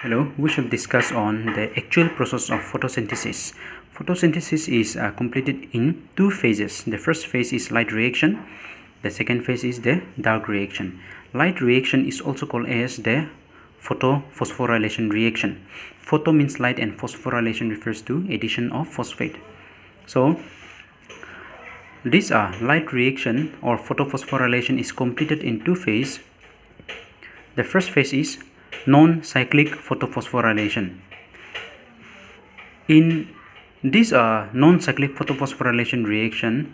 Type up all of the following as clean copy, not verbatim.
Hello, we shall discuss on the actual process of photosynthesis. Photosynthesis is completed in two phases. The first phase is light reaction. The second phase is the dark reaction. Light reaction is also called as the photophosphorylation reaction. Photo means light and phosphorylation refers to addition of phosphate. So this light reaction or photophosphorylation is completed in two phases. The first phase is non-cyclic photophosphorylation. In this non-cyclic photophosphorylation reaction,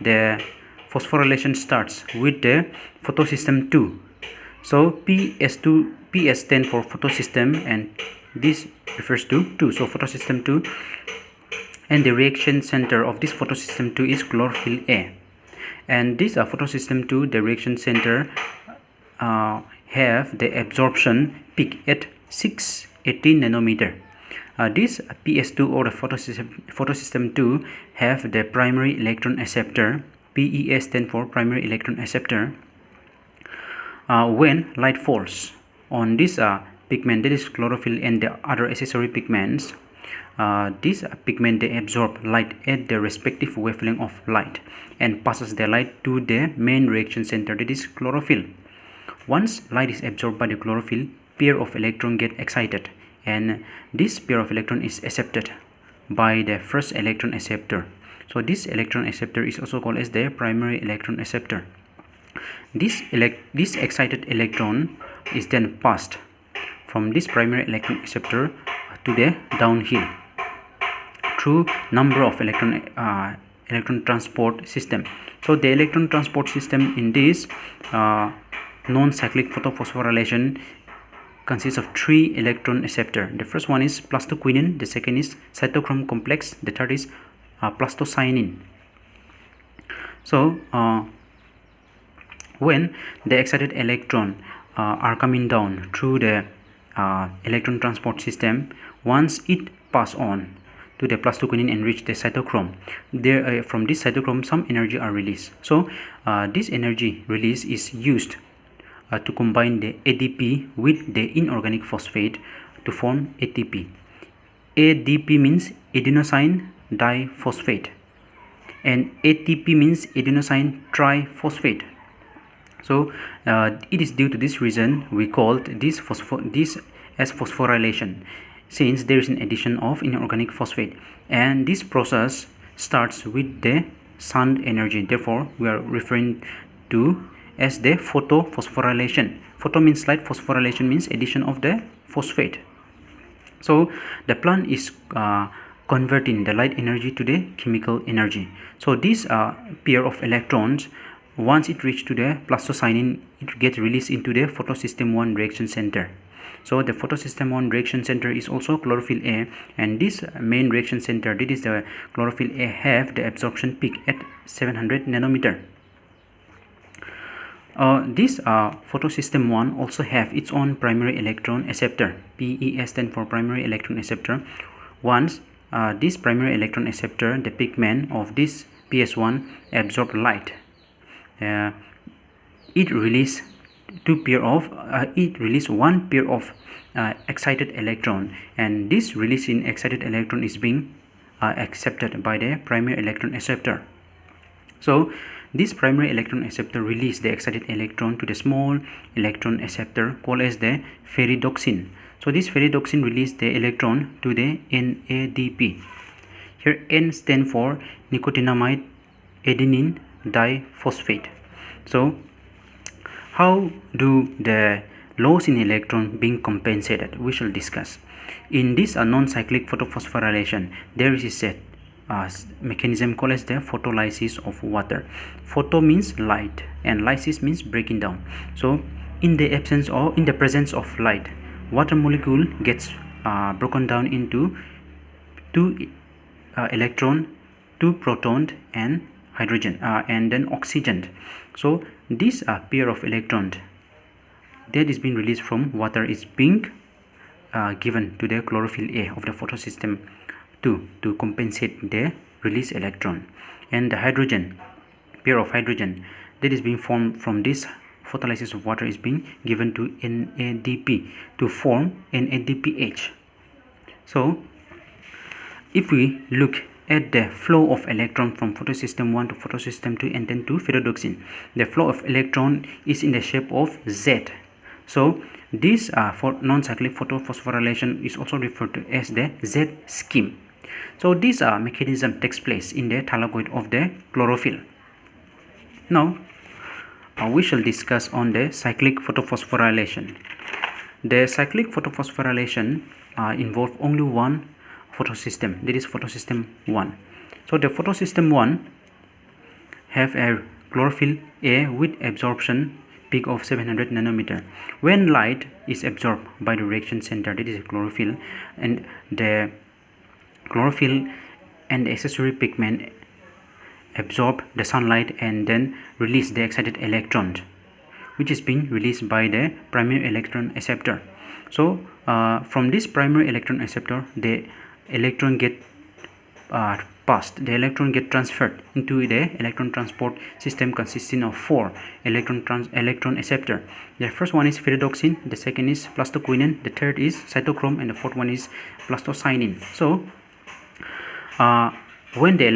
the phosphorylation starts with the photosystem 2. So PS stands for photosystem and this refers to 2. So photosystem 2, and the reaction center of this photosystem 2 is chlorophyll A. And this photosystem 2, the reaction center have the absorption peak at 680 nanometer. This PS2 or the photosystem 2 have the primary electron acceptor. PES stands for primary electron acceptor. When light falls on this pigment, that is chlorophyll and the other accessory pigments, this pigment they absorb light at the respective wavelength of light and passes the light to the main reaction center, that is chlorophyll. Once light is absorbed by the chlorophyll, pair of electron get excited and this pair of electron is accepted by the first electron acceptor. So this electron acceptor is also called as the primary electron acceptor. This excited electron is then passed from this primary electron acceptor to the downhill through number of electron transport system. So the electron transport system in this non-cyclic photophosphorylation consists of 3 electron acceptor. The first one is plastoquinone, the second is cytochrome complex, the third is plastocyanin. So when the excited electron are coming down through the electron transport system, once it pass on to the plastoquinone and reach the cytochrome, there from this cytochrome some energy are released. So this energy release is used to combine the ADP with the inorganic phosphate to form ATP. ADP means adenosine diphosphate and ATP means adenosine triphosphate. So it is due to this reason we called this as phosphorylation, since there is an addition of inorganic phosphate, and this process starts with the sun energy. Therefore we are referring to as the photophosphorylation. Photo means light, phosphorylation means addition of the phosphate. So the plant is converting the light energy to the chemical energy. So this pair of electrons, once it reaches to the plastocyanin, it gets released into the photosystem 1 reaction center. So the photosystem 1 reaction center is also chlorophyll A, and this main reaction center, that is the chlorophyll A, have the absorption peak at 700 nanometer. This photosystem 1 also have its own primary electron acceptor. PES stands for primary electron acceptor. Once this primary electron acceptor, the pigment of this PS1 absorb light, it release one pair of excited electron, and this release in excited electron is being accepted by the primary electron acceptor. So this primary electron acceptor release the excited electron to the small electron acceptor called as the ferredoxin. So this ferredoxin release the electron to the NADP. Here N stand for nicotinamide adenine diphosphate. So how do the loss in electron being compensated? We shall discuss. In this non-cyclic photophosphorylation, there is a set mechanism called as the photolysis of water. Photo means light and lysis means breaking down. So in the absence or in the presence of light, water molecule gets broken down into 2 electron, 2 proton and hydrogen and then oxygen. So this pair of electrons that is being released from water is being given to the chlorophyll A of the photosystem 2 to compensate the released electron, and the hydrogen, pair of hydrogen, that is being formed from this photolysis of water is being given to NADP to form NADPH. So if we look at the flow of electron from photosystem 1 to photosystem 2 and then to phytodoxin, the flow of electron is in the shape of Z. So this for non-cyclic photophosphorylation is also referred to as the Z scheme. So this mechanism takes place in the thylakoid of the chlorophyll. Now we shall discuss on the cyclic photophosphorylation. The cyclic photophosphorylation involves only one photosystem, that is photosystem 1. So the photosystem 1 have a chlorophyll A with absorption peak of 700 nanometer. When light is absorbed by the reaction center, that is chlorophyll, and the chlorophyll and the accessory pigment absorb the sunlight and then release the excited electron, which is being released by the primary electron acceptor. So from this primary electron acceptor, the electron get passed, the electron get transferred into the electron transport system consisting of 4 electron acceptor. The first one is phytodoxin, the second is plastoquinone, the third is cytochrome, and the fourth one is plastocyanin. So when the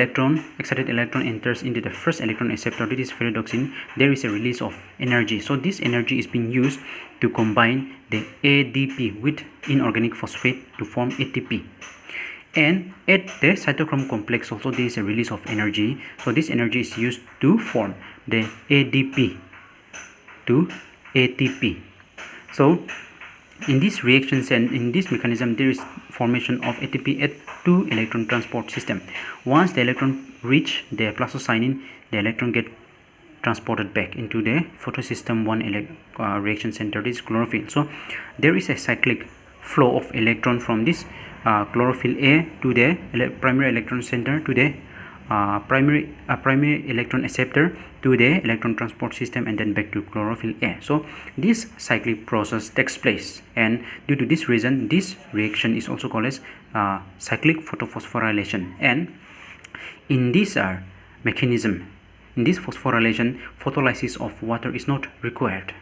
excited electron enters into the first electron acceptor, that is phytodoxin, there is a release of energy. So this energy is being used to combine the ADP with inorganic phosphate to form ATP. And at the cytochrome complex also there is a release of energy. So this energy is used to form the ADP to ATP. So in this reactions and in this mechanism, there is formation of ATP at 2 electron transport system. Once the electron reach the plastocyanin, the electron get transported back into the photosystem 1 reaction center, this chlorophyll. So there is a cyclic flow of electron from this chlorophyll A to the primary electron center to the primary electron acceptor to the electron transport system and then back to chlorophyll A. So this cyclic process takes place, and due to this reason, this reaction is also called as cyclic photophosphorylation. And in this mechanism, in this phosphorylation, photolysis of water is not required.